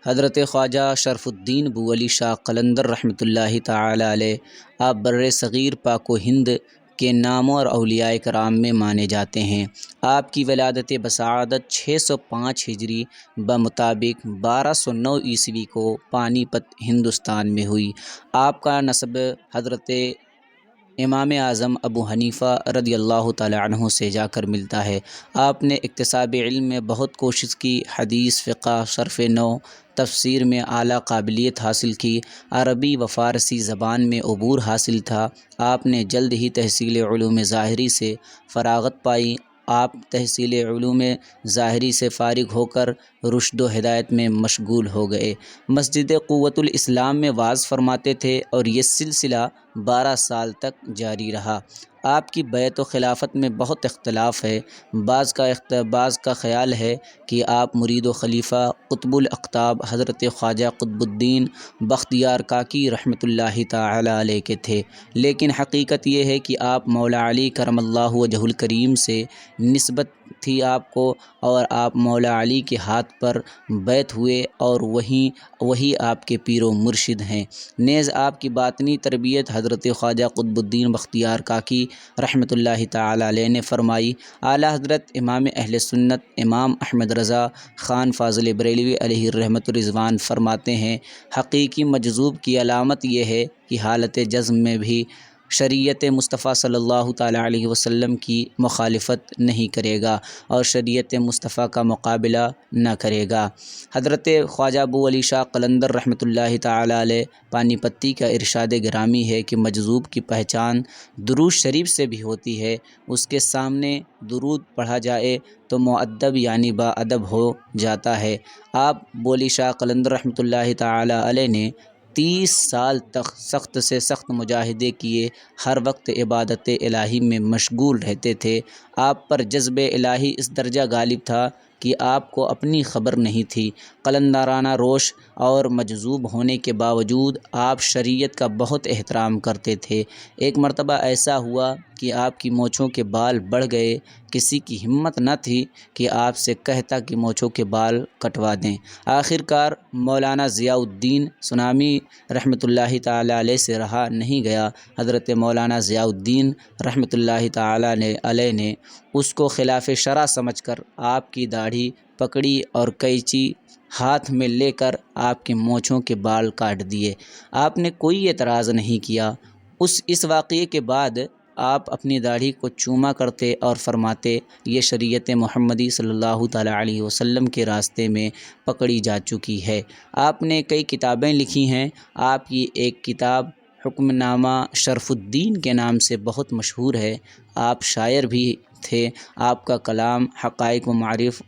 حضرت خواجہ شرف الدین ابو علی شاہ قلندر رحمۃ اللہ تعالی علیہ آپ بر صغیر پاک و ہند کے ناموں اور اولیاء کرام میں مانے جاتے ہیں۔ آپ کی ولادت بسعادت 605 ہجری بمطابق 1209 عیسوی کو پانی پت ہندوستان میں ہوئی۔ آپ کا نسب حضرت امام اعظم ابو حنیفہ رضی اللہ تعالی عنہ سے جا کر ملتا ہے۔ آپ نے اکتساب علم میں بہت کوشش کی، حدیث، فقہ، صرف نو، تفسیر میں اعلیٰ قابلیت حاصل کی، عربی و فارسی زبان میں عبور حاصل تھا۔ آپ نے جلد ہی تحصیل علوم ظاہری سے فراغت پائی۔ آپ تحصیل علوم ظاہری سے فارغ ہو کر رشد و ہدایت میں مشغول ہو گئے۔ مسجد قوۃ الاسلام میں وعظ فرماتے تھے اور یہ سلسلہ 12 سال تک جاری رہا۔ آپ کی بیعت و خلافت میں بہت اختلاف ہے۔ بعض کا خیال ہے کہ آپ مرید و خلیفہ قطب الاقطاب حضرت خواجہ قطب الدین بختیار کاکی رحمۃ اللہ تعالی علیہ کے تھے، لیکن حقیقت یہ ہے کہ آپ مولا علی کرم اللہ وجہ الکریم سے نسبت تھی آپ کو، اور آپ مولا علی کے ہاتھ پر بیعت ہوئے اور وہی آپ کے پیر و مرشد ہیں۔ نیز آپ کی باطنی تربیت حضرت خواجہ قطب الدین بختیار کاکی رحمۃ اللہ تعالی علیہ نے فرمائی۔ اعلیٰ حضرت امام اہل سنت امام احمد رضا خان فاضل بریلوی علیہ الرحمۃ الرضوان فرماتے ہیں، حقیقی مجذوب کی علامت یہ ہے کہ حالت جزم میں بھی شریعت مصطفیٰ صلی اللہ تعالی علیہ وسلم کی مخالفت نہیں کرے گا اور شریعت مصطفیٰ کا مقابلہ نہ کرے گا۔ حضرت خواجہ ابو علی شاہ قلندر رحمۃ اللہ تعالی علیہ پانی پتی کا ارشاد گرامی ہے کہ مجذوب کی پہچان درود شریف سے بھی ہوتی ہے۔ اس کے سامنے درود پڑھا جائے تو مؤدب یعنی با ادب ہو جاتا ہے۔ آپ ابو علی شاہ قلندر رحمۃ اللہ تعالی علیہ نے 30 سال تک سخت سے سخت مجاہدے کیے، ہر وقت عبادت الہی میں مشغول رہتے تھے۔ آپ پر جذب الہی اس درجہ غالب تھا کہ آپ کو اپنی خبر نہیں تھی۔ قلندرانہ روش اور مجذوب ہونے کے باوجود آپ شریعت کا بہت احترام کرتے تھے۔ ایک مرتبہ ایسا ہوا کہ آپ کی مونچھوں کے بال بڑھ گئے، کسی کی ہمت نہ تھی کہ آپ سے کہتا کہ مونچھوں کے بال کٹوا دیں۔ آخر کار مولانا ضیاء الدین سنامی رحمۃ اللہ تعالی علیہ سے رہا نہیں گیا۔ حضرت مولانا ضیاء الدین رحمۃ اللہ تعالی علیہ نے اس کو خلاف شرع سمجھ کر آپ کی داڑھی پکڑی اور قینچی ہاتھ میں لے کر آپ کے مونچھوں کے بال کاٹ دیے۔ آپ نے کوئی اعتراض نہیں کیا۔ اس واقعے کے بعد آپ اپنی داڑھی کو چوما کرتے اور فرماتے، یہ شریعت محمدی صلی اللہ تعالی علیہ وسلم کے راستے میں پکڑی جا چکی ہے۔ آپ نے کئی کتابیں لکھی ہیں۔ آپ کی ایک کتاب حکم نامہ شرف الدین کے نام سے بہت مشہور ہے۔ آپ شاعر بھی تھے۔ آپ کا کلام حقائق و معارف،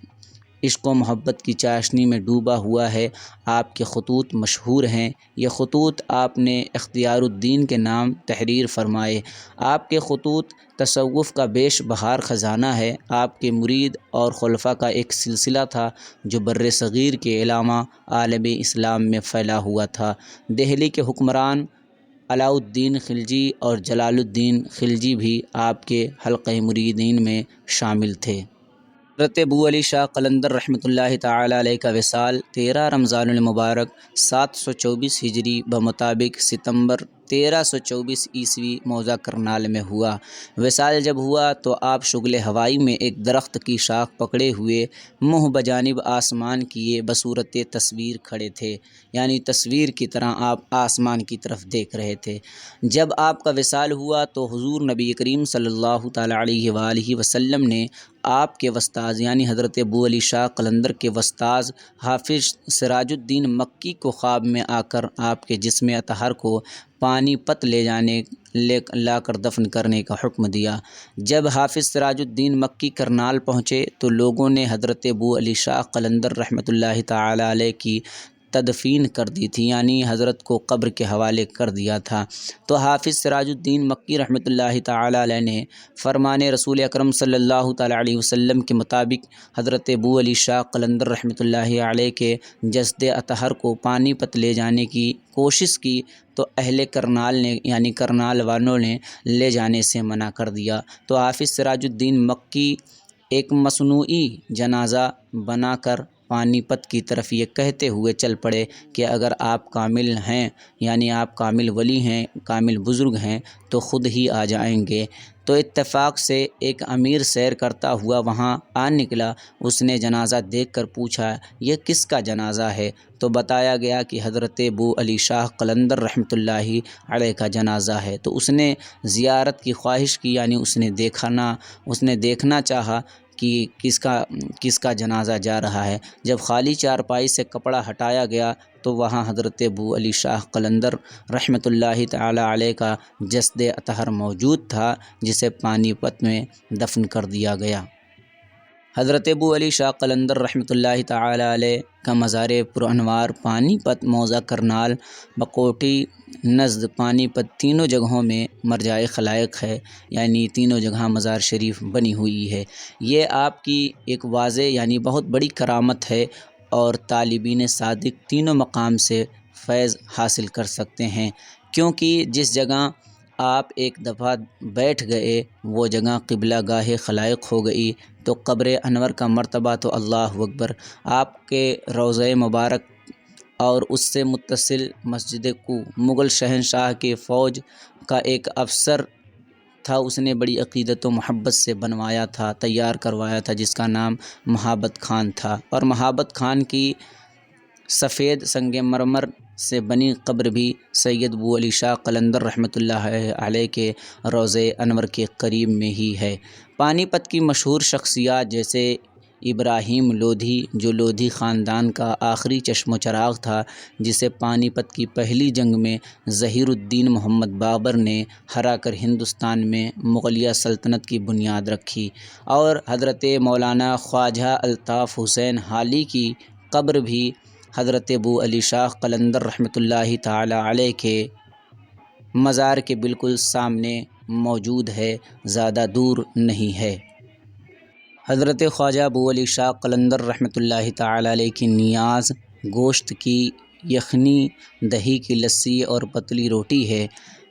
عشق و محبت کی چاشنی میں ڈوبا ہوا ہے۔ آپ کے خطوط مشہور ہیں۔ یہ خطوط آپ نے اختیار الدین کے نام تحریر فرمائے۔ آپ کے خطوط تصوف کا بیش بہار خزانہ ہے۔ آپ کے مرید اور خلفاء کا ایک سلسلہ تھا جو بر صغیر کے علاوہ عالم اسلام میں پھیلا ہوا تھا۔ دہلی کے حکمران علاء الدین خلجی اور جلال الدین خلجی بھی آپ کے حلقہ مریدین میں شامل تھے۔ حضرت ابو علی شاہ قلندر رحمۃ اللہ تعالی علیہ کا وصال 13 رمضان المبارک 724 ہجری بمطابق ستمبر 1324 عیسوی موضع کرنال میں ہوا۔ وصال جب ہوا تو آپ شغل ہوائی میں ایک درخت کی شاخ پکڑے ہوئے منہ بجانب آسمان کیے بصورت تصویر کھڑے تھے، یعنی تصویر کی طرح آپ آسمان کی طرف دیکھ رہے تھے۔ جب آپ کا وصال ہوا تو حضور نبی کریم صلی اللہ تعالی علیہ وآلہ وسلم نے آپ کے وستاذ یعنی حضرت ابو علی شاہ قلندر کے وستاذ حافظ سراج الدین مکی کو خواب میں آ کر آپ کے جسم اطہر کو پانی پت لا کر دفن کرنے کا حکم دیا۔ جب حافظ سراج الدین مکی کرنال پہنچے تو لوگوں نے حضرت ابو علی شاہ قلندر رحمۃ اللہ تعالی علیہ کی تدفین کر دی تھی، یعنی حضرت کو قبر کے حوالے کر دیا تھا۔ تو حافظ سراج الدین مکی رحمۃ اللہ تعالی علیہ نے فرمان رسول اکرم صلی اللہ تعالی علیہ وسلم کے مطابق حضرت ابو علی شاہ قلندر رحمۃ اللہ علیہ کے جسد اطہر کو پانی پت لے جانے کی کوشش کی تو اہل کرنال نے یعنی کرنال والوں نے لے جانے سے منع کر دیا۔ تو حافظ سراج الدین مکی ایک مصنوعی جنازہ بنا کر پانی پت کی طرف یہ کہتے ہوئے چل پڑے کہ اگر آپ کامل ہیں یعنی آپ کامل ولی ہیں، کامل بزرگ ہیں تو خود ہی آ جائیں گے۔ تو اتفاق سے ایک امیر سیر کرتا ہوا وہاں آ نکلا، اس نے جنازہ دیکھ کر پوچھا یہ کس کا جنازہ ہے؟ تو بتایا گیا کہ حضرت ابو علی شاہ قلندر رحمۃ اللہ علیہ کا جنازہ ہے۔ تو اس نے زیارت کی خواہش کی، یعنی اس نے دیکھنا چاہا کہ کس کا جنازہ جا رہا ہے۔ جب خالی چارپائی سے کپڑا ہٹایا گیا تو وہاں حضرت ابو علی شاہ قلندر رحمۃ اللہ تعالی علیہ کا جسد اطہر موجود تھا، جسے پانی پت میں دفن کر دیا گیا۔ حضرت ابو علی شاہ قلندر رحمۃ اللہ تعالی علیہ کا مزار پرانوار پانی پت، موضع کرنال، بکوٹی، نزد پانی پت تینوں جگہوں میں مرجع خلائق ہے، یعنی تینوں جگہ مزار شریف بنی ہوئی ہے۔ یہ آپ کی ایک واضح یعنی بہت بڑی کرامت ہے، اور طالبین صادق تینوں مقام سے فیض حاصل کر سکتے ہیں، کیونکہ جس جگہ آپ ایک دفعہ بیٹھ گئے وہ جگہ قبلہ گاہ خلائق ہو گئی۔ تو قبر انور کا مرتبہ تو اللہ اکبر، آپ کے روضہ مبارک اور اس سے متصل مسجد کو مغل شہنشاہ کے فوج کا ایک افسر تھا، اس نے بڑی عقیدت و محبت سے بنوایا تھا، تیار کروایا تھا، جس کا نام مہابت خان تھا۔ اور مہابت خان کی سفید سنگ مرمر سے بنی قبر بھی سید ابو علی شاہ قلندر رحمۃ اللہ علیہ کے روضہ انور کے قریب میں ہی ہے۔ پانی پت کی مشہور شخصیات جیسے ابراہیم لودھی، جو لودھی خاندان کا آخری چشم و چراغ تھا، جسے پانی پت کی پہلی جنگ میں ظہیر الدین محمد بابر نے ہرا کر ہندوستان میں مغلیہ سلطنت کی بنیاد رکھی، اور حضرت مولانا خواجہ الطاف حسین حالی کی قبر بھی حضرت ابو علی شاہ قلندر رحمۃ اللہ تعالی علیہ کے مزار کے بالکل سامنے موجود ہے، زیادہ دور نہیں ہے۔ حضرت خواجہ ابو علی شاہ قلندر رحمۃ اللہ تعالی علیہ کی نیاز گوشت کی یخنی، دہی کی لسی اور پتلی روٹی ہے۔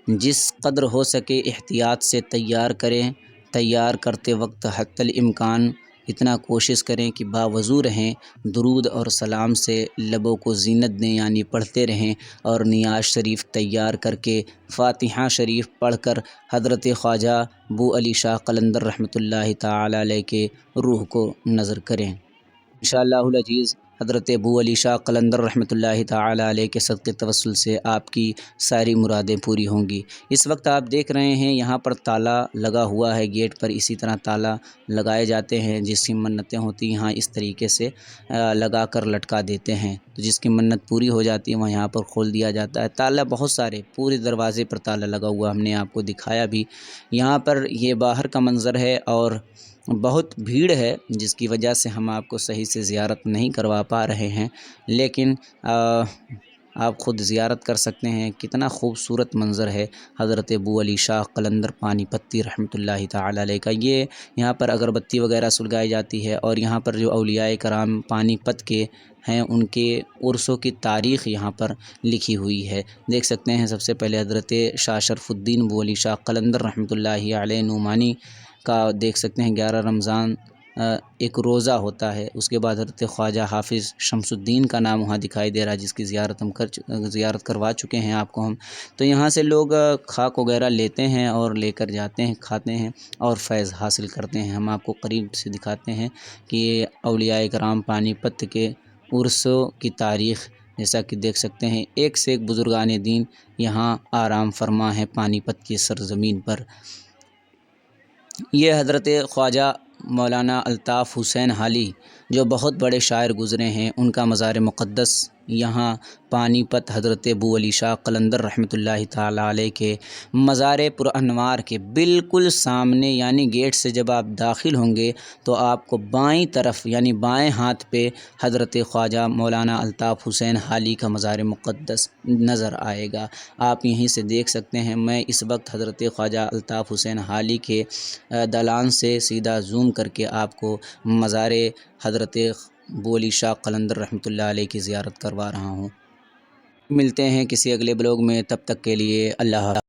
جس قدر ہو سکے احتیاط سے تیار کریں، تیار کرتے وقت حتی الامکان اتنا کوشش کریں کہ باوضو رہیں، درود اور سلام سے لبوں کو زینت دیں، یعنی پڑھتے رہیں، اور نیاز شریف تیار کر کے فاتحہ شریف پڑھ کر حضرت خواجہ ابو علی شاہ قلندر رحمۃ اللہ تعالی علیہ کے روح کو نظر کریں۔ انشاءاللہ العزیز حضرت ابو علی شاہ قلندر رحمۃ اللہ تعالی علیہ کے صدقے توسل سے آپ کی ساری مرادیں پوری ہوں گی۔ اس وقت آپ دیکھ رہے ہیں یہاں پر تالا لگا ہوا ہے گیٹ پر، اسی طرح تالا لگائے جاتے ہیں، جس کی منتیں ہوتی ہیں یہاں اس طریقے سے لگا کر لٹکا دیتے ہیں، تو جس کی منت پوری ہو جاتی ہے وہ یہاں پر کھول دیا جاتا ہے۔ تالا بہت سارے، پورے دروازے پر تالا لگا ہوا، ہم نے آپ کو دکھایا بھی۔ یہاں پر یہ باہر کا منظر ہے اور بہت بھیڑ ہے، جس کی وجہ سے ہم آپ کو صحیح سے زیارت نہیں کروا پا رہے ہیں، لیکن آپ خود زیارت کر سکتے ہیں۔ کتنا خوبصورت منظر ہے حضرت ابو علی شاہ قلندر پانی پتی رحمۃ اللہ تعالی علیہ کا۔ یہ یہاں پر اگربتی وغیرہ سلگائی جاتی ہے، اور یہاں پر جو اولیاء کرام پانی پت کے ہیں ان کے عرسوں کی تاریخ یہاں پر لکھی ہوئی ہے، دیکھ سکتے ہیں۔ سب سے پہلے حضرت شاہ شرف الدین ابو علی شاہ قلندر رحمۃ اللہ علیہ نعمانی کا دیکھ سکتے ہیں، 11 رمضان ایک روزہ ہوتا ہے۔ اس کے بعد حضرت خواجہ حافظ شمس الدین کا نام وہاں دکھائی دے رہا ہے، جس کی زیارت کروا چکے ہیں آپ کو ہم۔ تو یہاں سے لوگ خاک وغیرہ لیتے ہیں اور لے کر جاتے ہیں، کھاتے ہیں اور فیض حاصل کرتے ہیں۔ ہم آپ کو قریب سے دکھاتے ہیں کہ یہ اولیاء کرام پانی پت کے عرسوں کی تاریخ، جیسا کہ دیکھ سکتے ہیں، ایک سے ایک بزرگان دین یہاں آرام فرما ہے پانی پت کی سرزمین پر۔ یہ حضرت خواجہ مولانا الطاف حسین حالی جو بہت بڑے شاعر گزرے ہیں، ان کا مزار مقدس یہاں پانی پت حضرت ابو علی شاہ قلندر رحمۃ اللہ تعالی علیہ کے مزار پرانوار کے بالکل سامنے، یعنی گیٹ سے جب آپ داخل ہوں گے تو آپ کو بائیں طرف یعنی بائیں ہاتھ پہ حضرت خواجہ مولانا الطاف حسین حالی کا مزار مقدس نظر آئے گا۔ آپ یہیں سے دیکھ سکتے ہیں۔ میں اس وقت حضرت خواجہ الطاف حسین حالی کے دالان سے سیدھا زوم کر کے آپ کو مزار حضرت ابو علی شاہ قلندر رحمۃ اللہ علیہ کی زیارت کروا رہا ہوں۔ ملتے ہیں کسی اگلے بلاگ میں، تب تک کے لیے اللہ حافظ۔